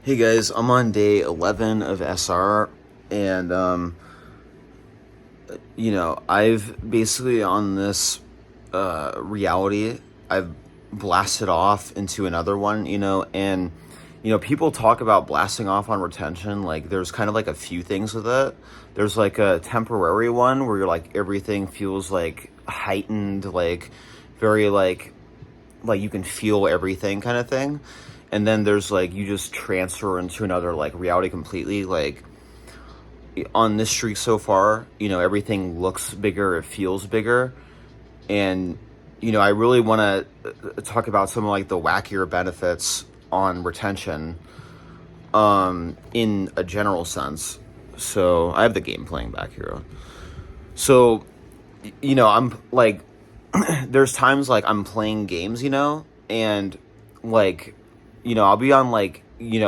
Hey guys, I'm on day 11 of SR, and I've basically on this reality, I've blasted off into another one, and people talk about blasting off on retention. Like, there's kind of like a few things with it. There's like a temporary one where you're like everything feels like heightened, like very like you can feel everything kind of thing. And then there's like you just transfer into another like reality completely. Like on this streak so far, everything looks bigger, it feels bigger. And I really want to talk about some of like the wackier benefits on retention in a general sense. So I have the game playing back here. So I'm like there's times like I'm playing games, and like, I'll be on like,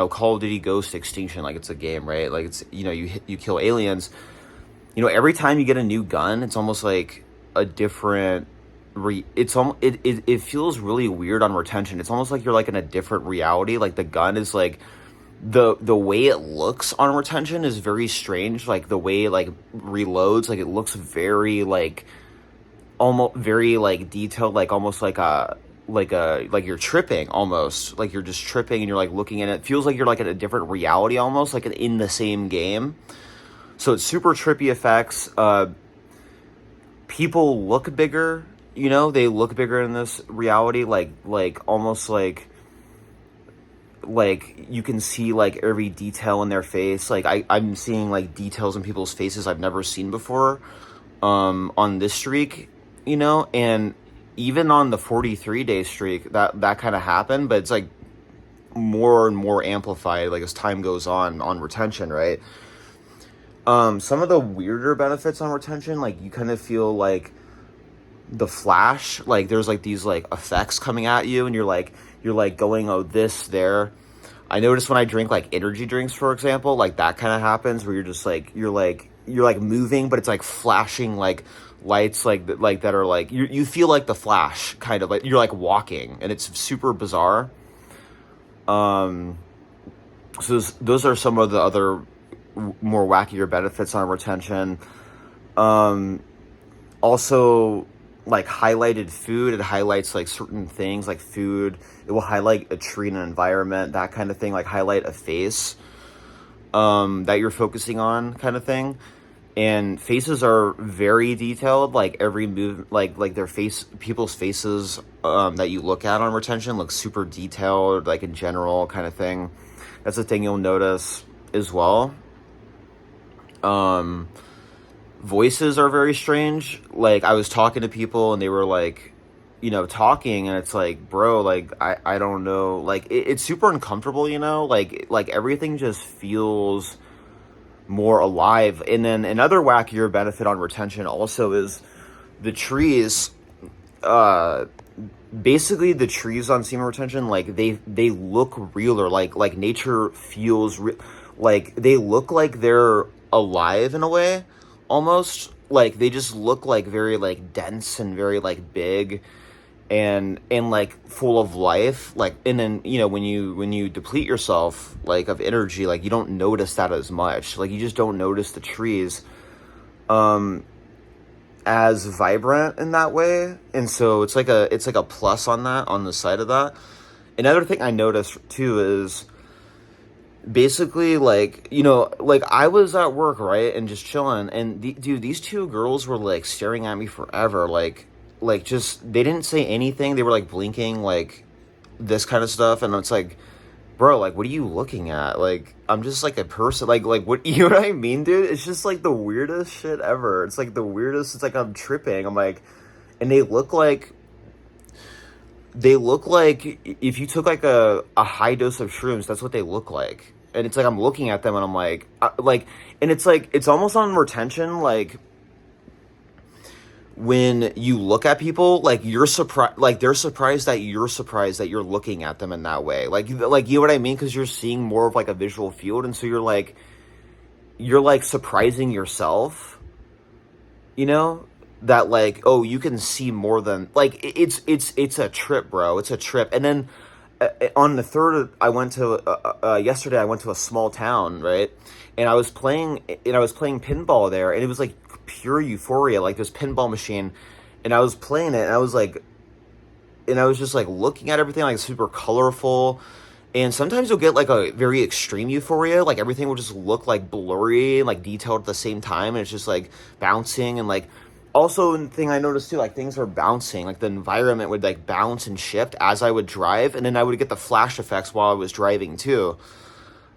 Call of Duty Ghost Extinction, like it's a game, right? Like it's, you kill aliens. Every time you get a new gun, it's almost like a different it feels really weird on retention. It's almost like you're like in a different reality. Like the gun is like the way it looks on retention is very strange. Like the way it like reloads, like it looks very like almost very like detailed, like almost like you're tripping, almost like you're just tripping and you're like looking at it. It feels like you're like in a different reality, almost like in the same game. So it's super trippy effects. People look bigger, they look bigger in this reality, like almost like you can see like every detail in their face. Like I'm seeing like details in people's faces I've never seen before on this streak, and even on the 43-day streak, that kind of happened, but it's like more and more amplified like as time goes on retention, right? Some of the weirder benefits on retention, like you kind of feel like the flash, like there's like these like effects coming at you, and you're like going, oh, this there. I notice when I drink like energy drinks, for example, like that kind of happens where you're just like you're like moving, but it's like flashing like lights like that are like you feel like the Flash, kind of like you're like walking, and it's super bizarre. So those are some of the other more wackier benefits on retention. Also, like highlighted food, it highlights like certain things like food. It will highlight a tree and an environment, that kind of thing, like highlight a face that you're focusing on, kind of thing. And faces are very detailed, like every move, like their face, people's faces that you look at on retention look super detailed, like in general, kind of thing. That's the thing you'll notice as well. Voices are very strange. Like I was talking to people and they were like, talking, and it's like, bro, like I don't know, like it's super uncomfortable, like everything just feels more alive. And then another wackier benefit on retention also is the trees. Basically the trees on semen retention, like they look realer, like nature feels like they look like they're alive in a way, almost like they just look like very like dense and very like big and like full of life. Like, and then when you deplete yourself like of energy, like you don't notice that as much. Like you just don't notice the trees as vibrant in that way. And so it's like a plus on that, on the side of that. Another thing I noticed too is basically like like I was at work, right, and just chilling, and dude, these two girls were like staring at me forever, like just they didn't say anything. They were like blinking, like this kind of stuff, and it's like, bro, like what are you looking at? Like I'm just like a person, like what, you know what I mean, dude? It's just like the weirdest shit ever. It's like the weirdest. It's like I'm tripping. I'm like, and they look like if you took like a high dose of shrooms, that's what they look like. And it's like I'm looking at them and I'm like, and it's like it's almost on retention, like when you look at people, like you're surprised, like they're surprised that you're looking at them in that way, like you know what I mean, because you're seeing more of like a visual field, and so you're like surprising yourself, that like, oh, you can see more than like it's a trip, bro. It's a trip. And then on the third, I went to yesterday. I went to a small town, right? And I was playing pinball there, and it was like pure euphoria, like this pinball machine, and I was playing it, and I was just like looking at everything like super colorful. And sometimes you'll get like a very extreme euphoria, like everything will just look like blurry and like detailed at the same time, and it's just like bouncing. And like also the thing I noticed too, like things are bouncing, like the environment would like bounce and shift as I would drive, and then I would get the flash effects while I was driving too.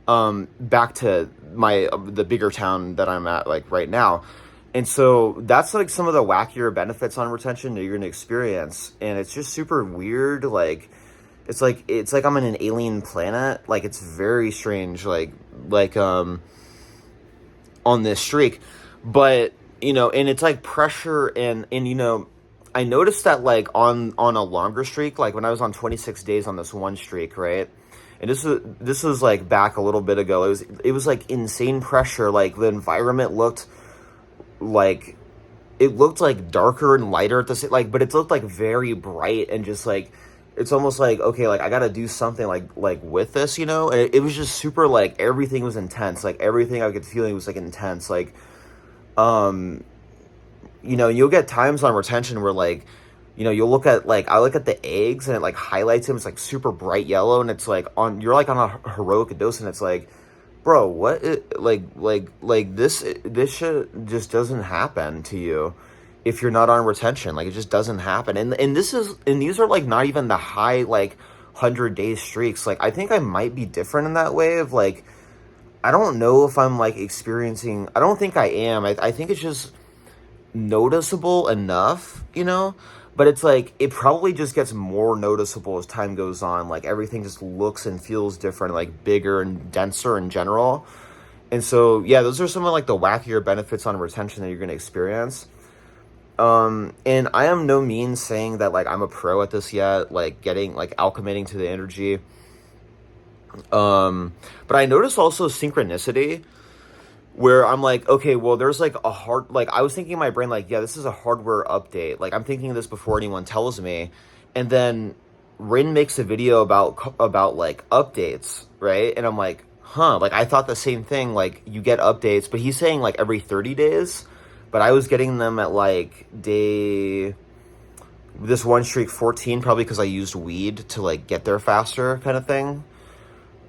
Back to the bigger town that I'm at like right now. And so that's like some of the wackier benefits on retention that you're gonna experience, and it's just super weird. Like it's like I'm in an alien planet. Like it's very strange. Like on this streak, but and it's like pressure and I noticed that like on a longer streak, like when I was on 26 days on this one streak, right? And this was like back a little bit ago. It was like insane pressure. Like the environment looked like darker and lighter at the same, like, but it looked like very bright and just like it's almost like, okay, like I gotta do something like with this, and it was just super, like everything was intense, like everything I could feel was like intense, like you'll get times on retention where like you'll look at, like I look at the eggs and it like highlights them, it's like super bright yellow, and it's like you're like on a heroic dose, and it's like, bro, what like this shit just doesn't happen to you if you're not on retention. Like it just doesn't happen. And these are like not even the high like 100-day streaks. Like I think I might be different in that way of like, I don't know if I'm like experiencing, I don't think I am. I think it's just noticeable enough, but it's like it probably just gets more noticeable as time goes on. Like everything just looks and feels different, like bigger and denser in general. And so yeah, those are some of like the wackier benefits on retention that you're going to experience. And I am no means saying that like I'm a pro at this yet, like getting like alchemating to the energy. But I noticed also synchronicity where I'm like, okay, well, there's like a hard, like I was thinking in my brain, like, yeah, this is a hardware update. Like I'm thinking this before anyone tells me. And then Rin makes a video about like updates, right? And I'm like, huh, like I thought the same thing, like you get updates, but he's saying like every 30 days. But I was getting them at like this one streak 14, probably because I used weed to like get there faster, kind of thing.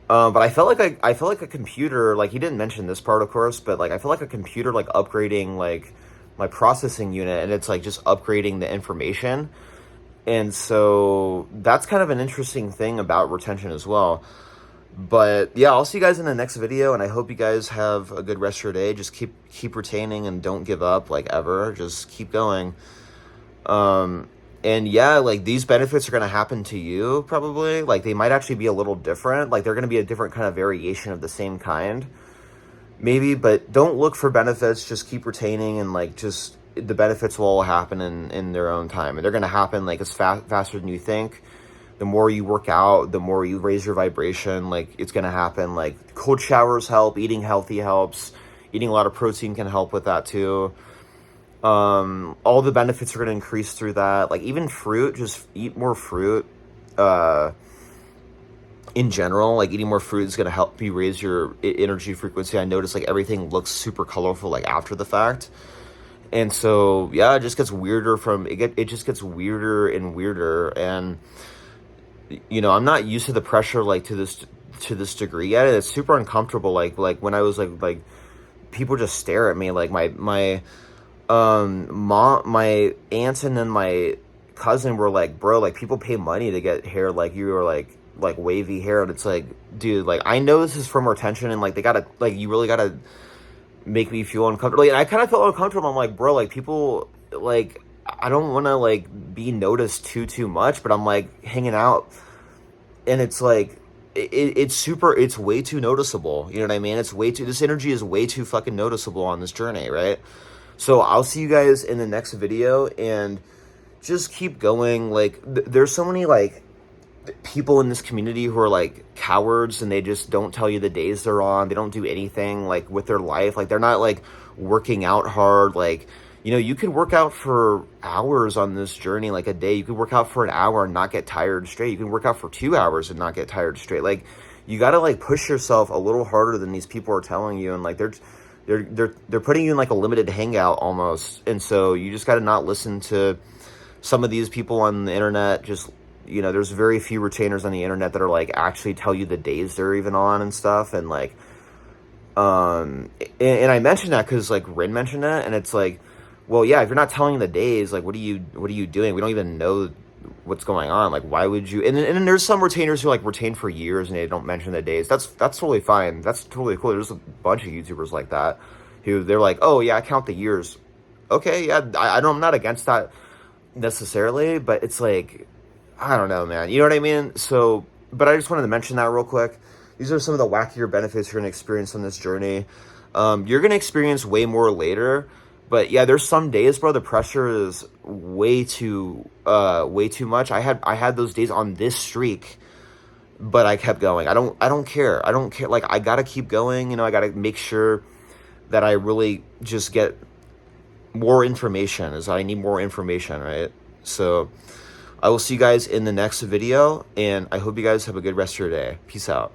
But I felt like a computer, like he didn't mention this part, of course, but like I feel like a computer like upgrading like my processing unit, and it's like just upgrading the information. And so that's kind of an interesting thing about retention as well. But yeah, I'll see you guys in the next video, and I hope you guys have a good rest of your day. Just keep retaining and don't give up, like ever. Just keep going. And yeah, like these benefits are going to happen to you probably. Like they might actually be a little different. Like they're going to be a different kind of variation of the same kind. Maybe, but don't look for benefits. Just keep retaining, and like just the benefits will all happen in their own time. And they're going to happen like as faster than you think. The more you work out, the more you raise your vibration, like it's going to happen. Like cold showers help, eating healthy helps, eating a lot of protein can help with that too. All the benefits are going to increase through that. Like even fruit, just eat more fruit. In general, like eating more fruit is going to help you raise your energy frequency. I noticed like everything looks super colorful like after the fact. And so, yeah, it just gets weirder it just gets weirder and weirder. And I'm not used to the pressure like to this degree yet. It's super uncomfortable. Like when I was like people just stare at me. Like my mom, my aunt, and then my cousin were like, bro, like people pay money to get hair like you, or like wavy hair. And it's like, dude, like I know this is from retention, and like they gotta, like you really gotta make me feel uncomfortable. Like, and I kind of felt uncomfortable. I'm like, bro, like people, like I don't want to like be noticed too much, but I'm like hanging out, and it's like it's way too noticeable. You know what I mean? This energy is way too fucking noticeable on this journey, right? So I'll see you guys in the next video, and just keep going. Like there's so many like people in this community who are like cowards, and they just don't tell you the days they're on. They don't do anything like with their life. Like they're not like working out hard. Like You know, you could work out for hours on this journey, like a day. You could work out for an hour and not get tired straight. You can work out for 2 hours and not get tired straight. Like, you got to like push yourself a little harder than these people are telling you. And like, they're putting you in like a limited hangout almost. And so you just got to not listen to some of these people on the internet. Just, you know, there's very few retainers on the internet that are like actually tell you the days they're even on and stuff. And like, and I mentioned that because like Rin mentioned that, and it's like, well, yeah, if you're not telling the days, like, what are you doing? We don't even know what's going on. Like, why would you? And then there's some retainers who like retain for years and they don't mention the days. That's totally fine. That's totally cool. There's a bunch of YouTubers like that who they're like, oh yeah, I count the years. Okay, yeah, I'm not against that necessarily, but it's like, I don't know, man. You know what I mean? So, but I just wanted to mention that real quick. These are some of the wackier benefits you're going to experience on this journey. You're going to experience way more later. But yeah, there's some days, bro, the pressure is way too much. I had those days on this streak, but I kept going. I don't care. I don't care. Like, I gotta keep going. You know, I gotta make sure that I really just get more information, as I need more information, right? So I will see you guys in the next video, and I hope you guys have a good rest of your day. Peace out.